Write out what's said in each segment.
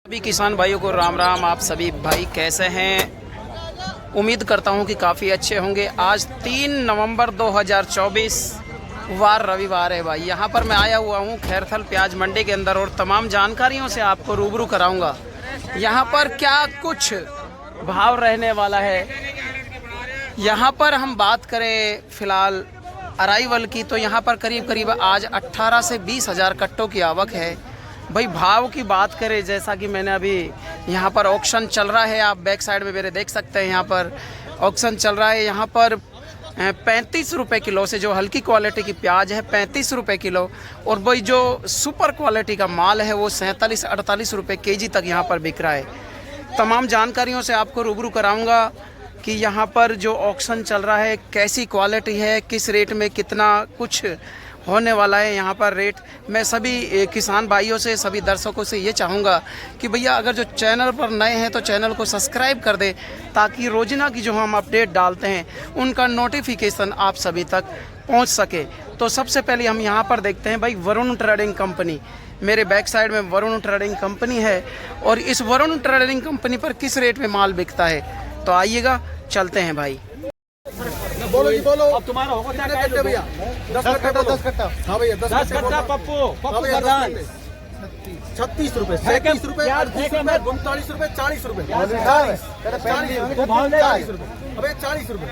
सभी किसान भाइयों को राम राम। आप सभी भाई कैसे हैं? उम्मीद करता हूं कि काफ़ी अच्छे होंगे। आज 3 नवंबर 2024 वार रविवार है भाई। यहां पर मैं आया हुआ हूं खैरथल प्याज मंडी के अंदर और तमाम जानकारियों से आपको रूबरू कराऊंगा यहां पर क्या कुछ भाव रहने वाला है। यहां पर हम बात करें फ़िलहाल अराइवल की तो यहां पर करीब करीब आज 18 से 20 हज़ार कट्टों की आवक है। भाई भाव की बात करें, जैसा कि मैंने अभी यहाँ पर ऑक्शन चल रहा है, आप बैक साइड में मेरे देख सकते हैं, यहाँ पर ऑक्शन चल रहा है। यहाँ पर 35 रुपये किलो से जो हल्की क्वालिटी की प्याज है 35 रुपये किलो, और भाई जो सुपर क्वालिटी का माल है वो 47-48 रुपये केजी तक यहाँ पर बिक रहा है। तमाम जानकारियों से आपको रूबरू कराऊंगा कि यहाँ पर जो ऑक्शन चल रहा है कैसी क्वालिटी है, किस रेट में कितना कुछ होने वाला है यहाँ पर रेट। मैं सभी किसान भाइयों से, सभी दर्शकों से ये चाहूँगा कि भैया अगर जो चैनल पर नए हैं तो चैनल को सब्सक्राइब कर दें, ताकि रोज़ाना की जो हम अपडेट डालते हैं उनका नोटिफिकेशन आप सभी तक पहुँच सके। तो सबसे पहले हम यहाँ पर देखते हैं भाई वरुण ट्रेडिंग कंपनी। मेरे बैक साइड में वरुण ट्रेडिंग कंपनी है और इस वरुण ट्रेडिंग कंपनी पर किस रेट में माल बिकता है, तो आइएगा चलते हैं भाई। बोलो जी बोलो। अब तुम्हारा होगा क्या कट्टे भैया? 10 कट्टा 10 कट्टा। हाँ भैया 10 कट्टा पप्पू प्रधान 36 रुपए, 37 रुपए, 38 रुपए, 39 रुपए, 40 रुपए, 40 रुपए, अबे 40 रुपए,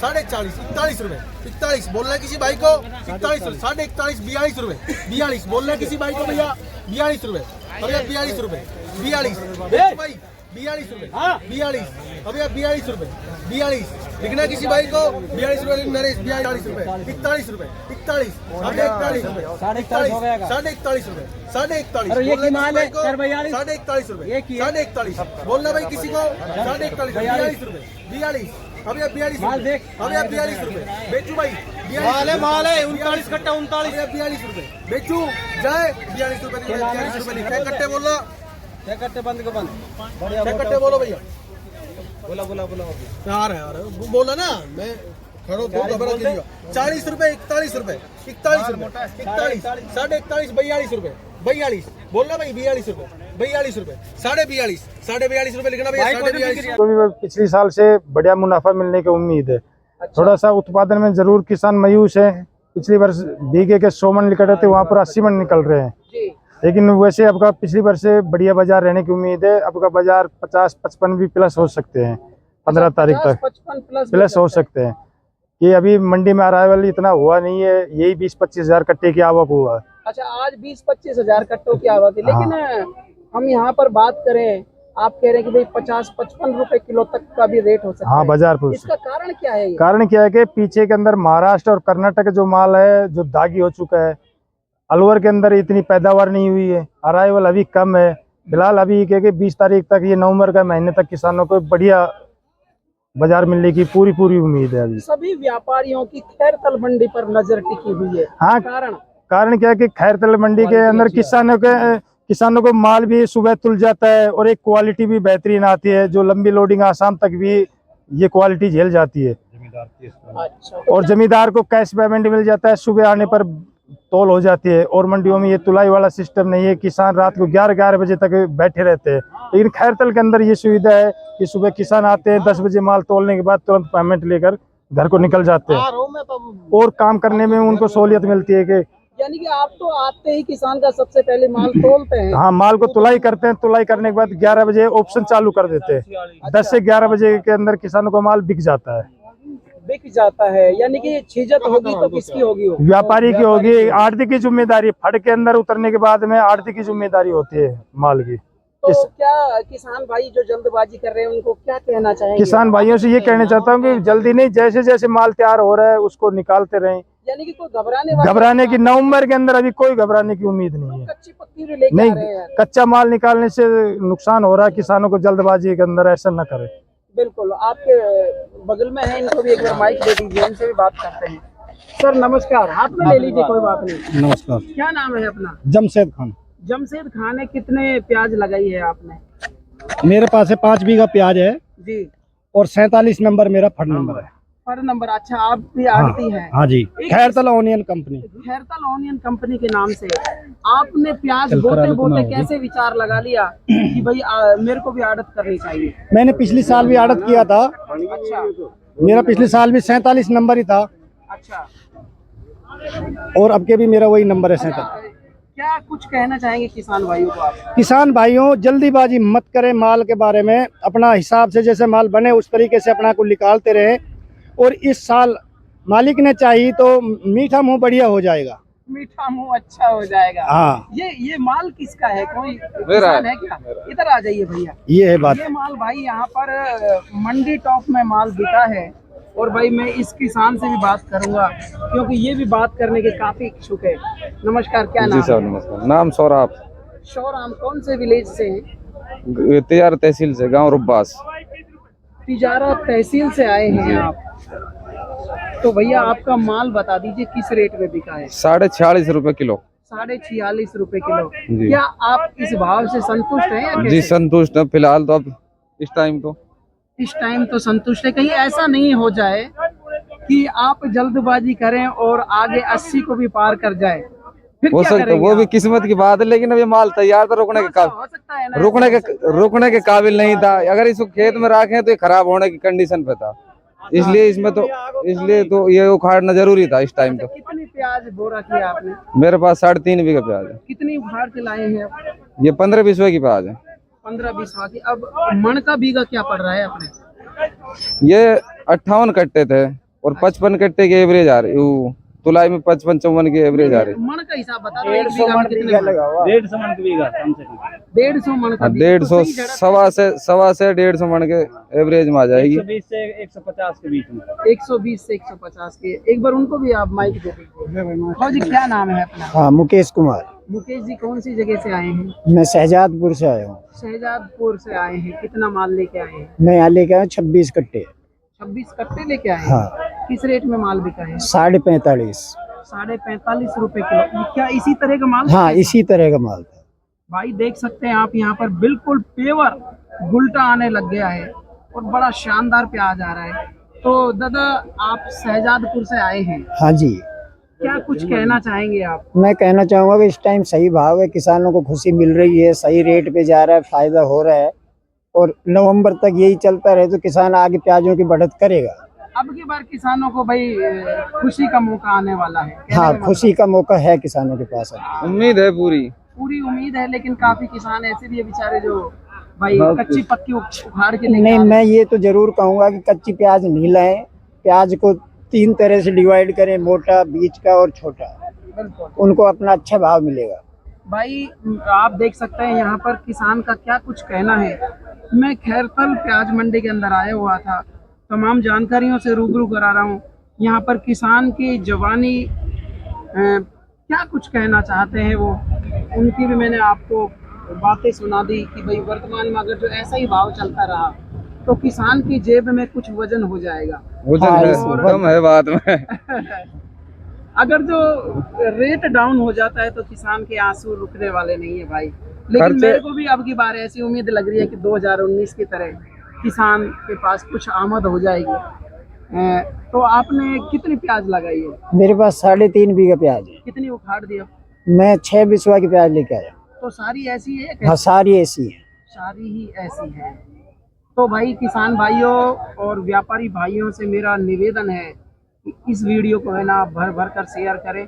40, 40, 41 रुपए, 41 बोल रहा है किसी भाई को 41, 41, 42 रुपए, 42 बोल रहा है किसी भाई को भैया 42 रुपए, भैया 42 रुपए, 42 भाई 42 रुपए, 42 अभी 42 रुपए, 42 लिखना किसी भाई को 42 रुपए, मेरे 42 रुपए, 41 रुपए, 41 अभी 41 रुपए, 41 हो गया, 41 रुपए, 41 अरे ये की माल है 41 रुपए, 41 बोलना भाई किसी को 41 रुपए, 42 अभी 42 माल देख, अभी 42 रुपए बेचू भाई, माल है 39 कट्टा 39 42 रुपए बेचू जाए 42 रुपए, 42 रुपए क्या कट्टे बोल रहा, क्या कट्टे बंद को बंद क्या कट्टे बोलो भैया, बोला यार बोला ना मैं खड़ो तो खबर दीजिएगा 40 रुपए, 41 रुपए, 41 रुपए, 41 41 42 रुपए, 42 बोलना भाई 42 रुपए, 42 रुपए, 42 रुपए लिखना भैया 42। तो भी पिछले साल से बढ़िया मुनाफा मिलने की उम्मीद है। थोड़ा सा उत्पादन में जरूर किसान मायूस है। पिछली वर्ष बीघे के 100 मन निकल रहे थे, वहाँ पर 80 मन निकल रहे हैं, लेकिन वैसे आपका पिछली वर्ष से बढ़िया बाजार रहने की उम्मीद है। आपका बाजार 50-55 भी प्लस हो सकते हैं, 15 तारीख तक 55 प्लस हो सकते हैं। ये अभी मंडी में अराइवल इतना हुआ नहीं है, यही 20-25 हज़ार कट्टे की आवक हुआ है। अच्छा, आज 20-25 हज़ार कट्टों की आवक है, लेकिन हम यहाँ पर बात करें, आप कह रहे हैं कि भाई 50-55 रुपए किलो तक का भी रेट हो सकता है। हाँ, बाजार पर इसका कारण क्या है? कारण क्या है कि पीछे के अंदर महाराष्ट्र और कर्नाटक जो माल है जो दागी हो चुका है, अलवर के अंदर इतनी पैदावार नहीं हुई है, अराइवल अभी कम है। फिलहाल अभी कह 20 तारीख तक, ये नवंबर का महीने तक किसानों को बढ़िया बाजार मिलने की पूरी उम्मीद है। अभी सभी व्यापारियों की खैरथल मंडी पर नजर टिकी हुई है। हाँ, कारण क्या है कि खैरथल मंडी के अंदर किसानों को माल भी सुबह तुल जाता है और एक क्वालिटी भी बेहतरीन आती है, जो लंबी लोडिंग आसाम तक भी ये क्वालिटी झेल जाती है। अच्छा, और जमींदार को कैश पेमेंट मिल जाता है, सुबह आने पर तौल हो जाती है। और मंडियों में ये तुलाई वाला सिस्टम नहीं है, किसान रात को 11 बजे तक बैठे रहते हैं। लेकिन खैरथल के अंदर ये सुविधा है कि सुबह किसान आते हैं, 10 बजे माल तोलने के बाद तुरंत पेमेंट लेकर घर को निकल जाते हैं, और काम करने में उनको सहूलियत मिलती है। कि यानी कि आप तो आते ही किसान का सबसे पहले माल तोलते हैं? हाँ, माल को तुलाई करते हैं, तुलाई करने के बाद 11 बजे ऑप्शन चालू कर देते हैं। 10 से 11 बजे के अंदर किसानों को माल बिक जाता है। यानी कि छीजत होगी तो किसकी होगी? व्यापारी की होगी, आढ़ती की जिम्मेदारी। फड़ के अंदर उतरने के बाद में आढ़ती की जिम्मेदारी होती है माल की। तो क्या किसान भाई जो जल्दबाजी कर रहे हैं उनको क्या कहना चाहेंगे? किसान भाइयों से ये कहना चाहता हूँ कि जल्दी नहीं, जैसे जैसे माल तैयार हो रहा है उसको निकालते रहें। यानी कि कोई घबराने की नवंबर के अंदर अभी कोई घबराने की उम्मीद नहीं है। कच्ची पक्की भी लेके नहीं, आ रहे हैं। कच्चा माल निकालने से नुकसान हो रहा है किसानों को, जल्दबाजी के अंदर ऐसा न करे। बिल्कुल, आपके बगल में है, इनको भी एक बार माइक दे दीजिए, इनसे भी बात करते हैं। सर नमस्कार, हाथ में ले लीजिए, कोई बात नहीं। नमस्कार। क्या नाम है अपना? जमशेद खान। जमशेद खान है। कितने प्याज लगाई है आपने? मेरे पास है 5 बीघा प्याज है जी, और 47 नंबर मेरा फड़ नंबर है। पर नंबर। अच्छा, आप भी आड़ती है? हाँ जी, Khairtal onion company. Khairtal onion company के नाम से आपने प्याज बोते बोते कैसे विचार लगा लिया कि भाई मेरे को भी आड़त करनी चाहिए? मैंने पिछले साल भी आड़त किया था। अच्छा मेरा पिछले साल भी 47 नंबर ही था अच्छा। और अब के भी मेरा वही नंबर है 47। क्या कुछ कहना चाहेंगे किसान भाइयों को आप? किसान भाइयों, जल्दीबाजी मत करें माल के बारे में। अपना हिसाब से जैसे माल बने उस तरीके से अपना को निकालते रहे। और इस साल मालिक ने चाहिए तो मीठा मुंह बढ़िया हो जाएगा। मीठा मुंह अच्छा हो जाएगा। हाँ, ये माल किसका है? कोई किसान है क्या? इधर आ जाइए भैया। ये है बात। ये माल भाई यहाँ पर मंडी टॉप में माल बिका है। और भाई मैं इस किसान से भी बात करूंगा क्योंकि ये भी बात करने के काफी इच्छुक है। नमस्कार, क्या नाम? जी साहब नमस्कार। नाम सौराब, शौराम। कौन से विलेज से हैं? तिजार तहसील से, गांव रुब्बास। तिजारा तहसील से आए हैं आप? तो भैया आपका माल बता दीजिए किस रेट में बिका है? 46.5 रुपए किलो। 46.5 रुपए किलो। जी। क्या आप इस भाव से संतुष्ट हैं या कैसे? जी संतुष्ट है फिलहाल तो। अब इस टाइम तो संतुष्ट है। कहीं ऐसा नहीं हो जाए कि आप जल्दबाजी करें और आगे 80 को भी पार कर जाए, फिर हो क्या सकता है, करेंगे वो भी आप? किस्मत की बात है। लेकिन अब ये माल तैयार था, रुकने के हो सकता है ना, रुकने के काबिल नहीं था। अगर इसको खेत में रखें तो ये खराब होने की कंडीशन पे था। इसलिए तो ये उखाड़ना जरूरी था इस टाइम तो। कितनी प्याज बोरा किया आपने? मेरे पास 3.5 बीघा प्याज है। कितनी उखाड़ के लाए हैं आप? ये 15-20 की प्याज है। 15-20 की। अब मन का बीघा क्या पड़ रहा है अपने? ये 58 कट्टे थे और 55 कट्टे की एवरेज आ रही। तुलाई में 55-54 की एवरेज आ रही। मन का हिसाब बता दो। 1.5 मन कितने? 150 मन की बीघा कम से कम। 150 मन का बीघा। 150 सवा से 150 मन के एवरेज में आ जाएगी। 120 से 150 के बीच में। 120 से 150 के। एक बार उनको भी आप माइक दे दीजिए। हाँ जी, क्या नाम है अपना? हाँ, मुकेश कुमार। मुकेश जी, कौन सी जगह से आए हैं? मैं शहजादपुर से आया हूँ। शहजादपुर से आए हैं। कितना माल लेके आए हैं? मैं यहाँ लेके आया 26 कट्टे। 26 कट्टे लेके आए हैं। हाँ। किस रेट में माल बिका है? 45.5। 45.5 रुपए किलो। क्या इसी तरह का माल? हाँ, इसी तरह का माल था। भाई देख सकते हैं आप, यहाँ पर बिल्कुल पेवर गुलटा आने लग गया है और बड़ा शानदार प्याज आ रहा है। तो दादा, आप शहजादपुर से आए हैं, हाँ जी। क्या कुछ कहना चाहेंगे आप? मैं कहना चाहूँगा कि इस टाइम सही भाव है, किसानों को खुशी मिल रही है, सही रेट पे जा रहा है, फायदा हो रहा है। और नवंबर तक यही चलता रहे तो किसान आगे प्याजों की बढ़त करेगा। अब की बार किसानों को भाई खुशी का मौका आने वाला है। हाँ, खुशी का मौका है किसानों के पास। उम्मीद है, पूरी उम्मीद है। लेकिन काफी किसान ऐसे भी है बेचारे जो भाई कच्ची पक्की उखाड़ के लेके नहीं, आ रहे मैं ये तो जरूर कहूँगा कि कच्ची प्याज नहीं लाएं। प्याज को 3 तरह से डिवाइड करें, मोटा, बीच का और छोटा। हैं। बिल्कुल उनको अपना अच्छा भाव मिलेगा। भाई, आप देख सकते हैं यहाँ पर किसान का क्या कुछ कहना है। मैं खैरतल प्याज मंडी के अंदर आया हुआ था, तमाम जानकारियों से रूबरू करा रहा हूँ। यहाँ पर किसान की जवानी क्या कुछ कहना चाहते हैं वो, उनकी भी मैंने आपको बातें सुना दी कि भाई वर्तमान में अगर जो ऐसा ही भाव चलता रहा तो किसान की जेब में कुछ वजन हो जाएगा। वजन है, कम है बात में। अगर जो रेट डाउन हो जाता है तो किसान के आंसू रुकने वाले नहीं है भाई। लेकिन मेरे को भी अब की बार ऐसी उम्मीद लग रही है कि 2019 की तरह किसान के पास कुछ आमद हो जाएगी। तो आपने कितनी प्याज लगाई है? मेरे पास 3.5 बीघा प्याज है। कितनी उखाड़ दिया? मैं 6 बिस्वा की प्याज लेके आया। तो सारी ऐसी है? हाँ, सारी ऐसी है। सारी ही ऐसी है। तो भाई किसान भाइयों और व्यापारी भाइयों से मेरा निवेदन है कि इस वीडियो को है ना भर भर कर शेयर करें।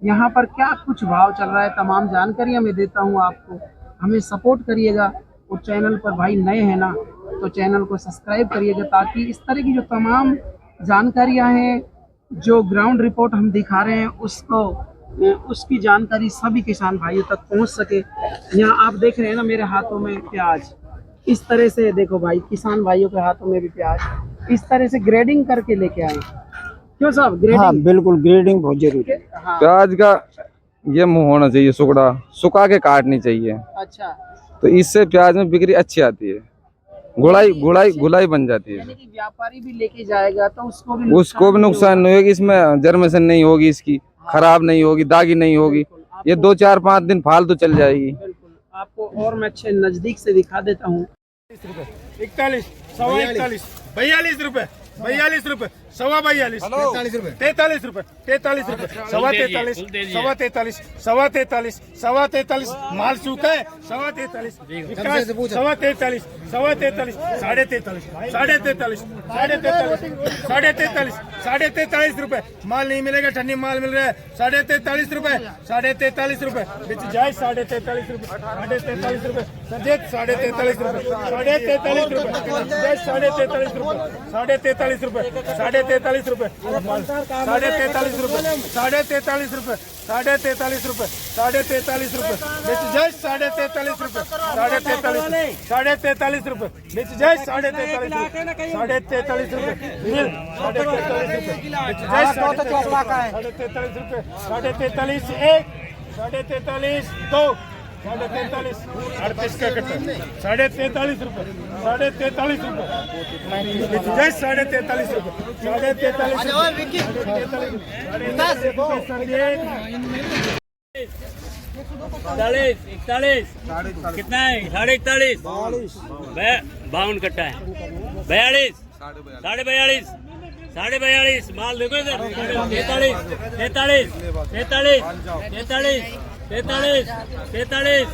यहाँ पर क्या कुछ भाव चल रहा है तमाम जानकारियाँ मैं देता हूँ आपको। हमें सपोर्ट करिएगा और चैनल पर भाई नए हैं ना तो चैनल को सब्सक्राइब करिएगा ताकि इस तरह की जो तमाम जानकारियाँ हैं, जो ग्राउंड रिपोर्ट हम दिखा रहे हैं उसकी जानकारी सभी किसान भाइयों तक पहुँच सके। यहाँ आप देख रहे हैं ना मेरे हाथों में प्याज, इस तरह से देखो भाई, किसान भाइयों के हाथों में भी प्याज इस तरह से ग्रेडिंग करके लेके आए। क्यों साहब, ग्रेडिंग? हाँ, बिल्कुल, ग्रेडिंग बहुत जरूरी है। हाँ। प्याज का ये मुंह होना चाहिए, सुकड़ा सुखा के काटनी चाहिए। अच्छा, तो इससे प्याज में बिक्री अच्छी आती है, गुलाई बन जाती है। यानी कि व्यापारी भी लेके जाएगा तो उसको भी नुकसान नहीं होगी। इसमें जर्मेशन नहीं होगी, इसकी खराब नहीं होगी, दागी नहीं होगी। ये 2, 4, 5 दिन फालतू चल जाएगी। बिल्कुल, आपको और मैं अच्छे नजदीक से दिखा देता हूँ। 41, 41, 42 रुपए, 42 रुपए, सवा 42, 43 रुपए, 43 रुपए, सवा 43, सवा 43, सवा 43, सवा 43, माल सूखा है, सवा 43, सवा 43, सवा 43, साढ़े 43, साढ़े 43, साढ़े 43, साढ़े 43, साढ़े 43 रुपए, माल नहीं मिलेगा, ठंडी माल मिल रहा है, साढ़े 43 रुपए, साढ़े 43 रुपए, बिच जाए साढ़े 43 रुपए, साढ़े 43 रुपए, संजय साढ़े 43 रुपए, साढ़े 43 रुपए, जय साढ़े 43 रुपए, साढ़े 43 रुपए, साढ़े 43 रुपए, साढ़े 43 रुपए, साढ़े 43 रुपए, साढ़े 43 रुपए, साढ़े 43 रुपए, बिच जाए साढ़े 43 रुपए, साढ़े 43, साढ़े 43 रुपए, बिच जाए साढ़े 43 रुपए, साढ़े 43 रुपए, साढ़े 43 रुपए, बिच जाए साढ़े 43 रुपए, साढ़े 43 एक, साढ़े 43 दो, साढ़े 43 38 का कट्टा, साढ़े 43 रुपए, साढ़े 43 रुपए, जय साढ़े 43 रुपए, साढ़े 43 41, कितना है? 41.5, 52 कट्टा है, 42, साढ़े 42, साढ़े 42, माल देखो इधर, 43, 43, 43, 43, 43, 43,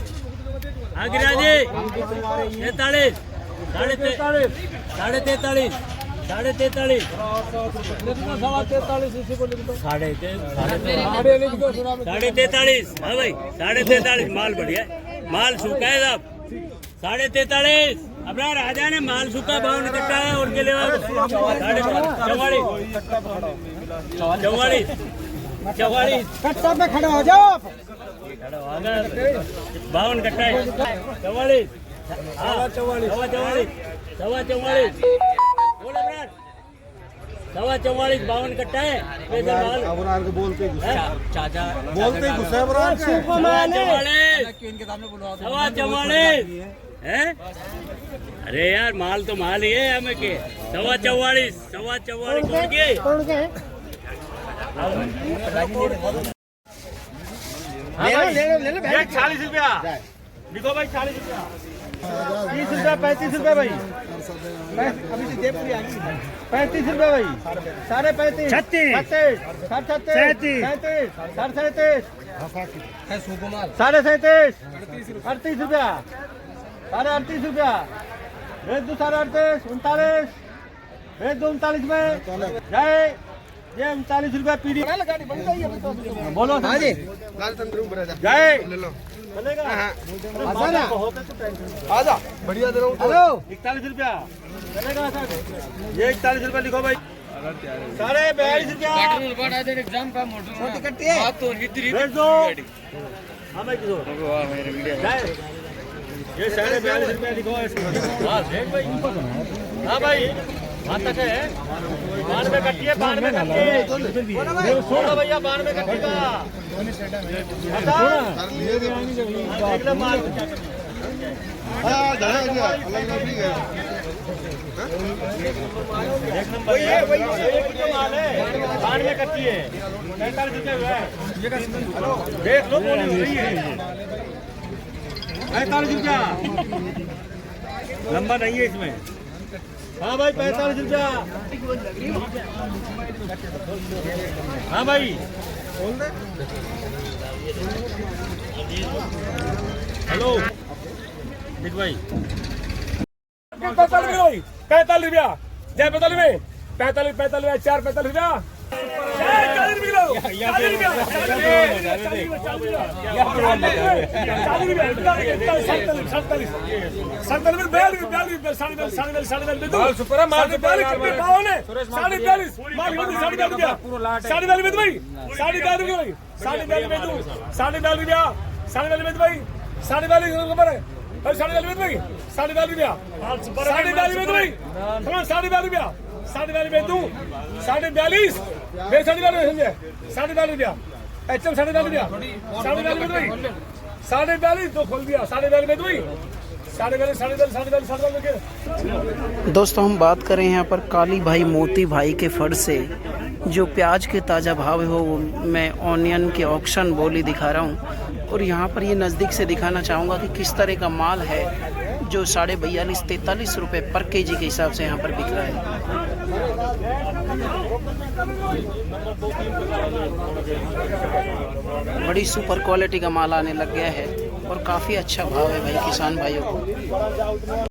आगिराजी 43, साढ़े 43, साढ़े 43, साढ़े 43, साढ़े 43, हाँ भाई साढ़े 43, माल बढ़िया, माल सूखा है साहब, साढ़े 43, अपना राजा ने माल सूखा 52 कट्टा है, उनके लिए 44, 44, कट्टा पे खड़े हो जाओ आप। 52 कट्टा है, 44, सवा 44, सवा 44, बोलो ब्रार, सवा 44, 52 कट्टा है, पैसा माल बोलते गुस्सा सवा 44 है। अरे यार माल तो माल ही है हमें के, सवा 44, सवा 44 कौन के? 40 रुपया लिखो भाई, 40 रुपया, 30 रुपया, 35 रुपया भाई, अभी से देवपुरी आ गई, 35 रुपया भाई, साढ़े 35, 36, 37, 37, 37, साढ़े 37, 38 रुपया, साढ़े 38 रुपया, भेज दो साढ़े 38, 39, भेज दो 39 में, जय ये 39 रुपया पीढ़ी बोलो, हाँ जी जय चलेगा, आजा बढ़िया दे रहा हूँ, हेलो 41 रुपया चलेगा सर, ये 41 रुपया लिखो भाई, साढ़े 42 रुपया, छोटी कट्टी है, भेज दो, हाँ भाई ये साढ़े 42 रुपया लिखो, हाँ भाई हाँ तक है, 92 कट्टी है, 92 कट्टी, सोना भैया 92 कट्टी का, देख लो माल, एक नंबर माल है, 92 कट्टी है, 45 रुपये हुआ है, देख लो बोली सही है, 45 रुपया लंबा नहीं है इसमें, हाँ भाई 45 रुपया, हाँ भाई हेलो देख भाई 45 रुपया, 45 रुपया, जय 45 में 45, 45, 4 45 रुपया, 40 रुपया, 42 तो खोल दिया, 42 में दूंगी, 42 दोस्तों हम बात करें यहाँ पर काली भाई मोती भाई के फड़ से जो प्याज के ताज़ा भाव हो, मैं ऑनियन के ऑक्शन बोली दिखा रहा हूँ और यहाँ पर ये नज़दीक से दिखाना चाहूँगा कि किस तरह का माल है जो 42-43 रुपये पर केजी के हिसाब से यहाँ पर बिक रहा है। बड़ी सुपर क्वालिटी का माल आने लग गया है और काफ़ी अच्छा भाव है भाई किसान भाइयों को।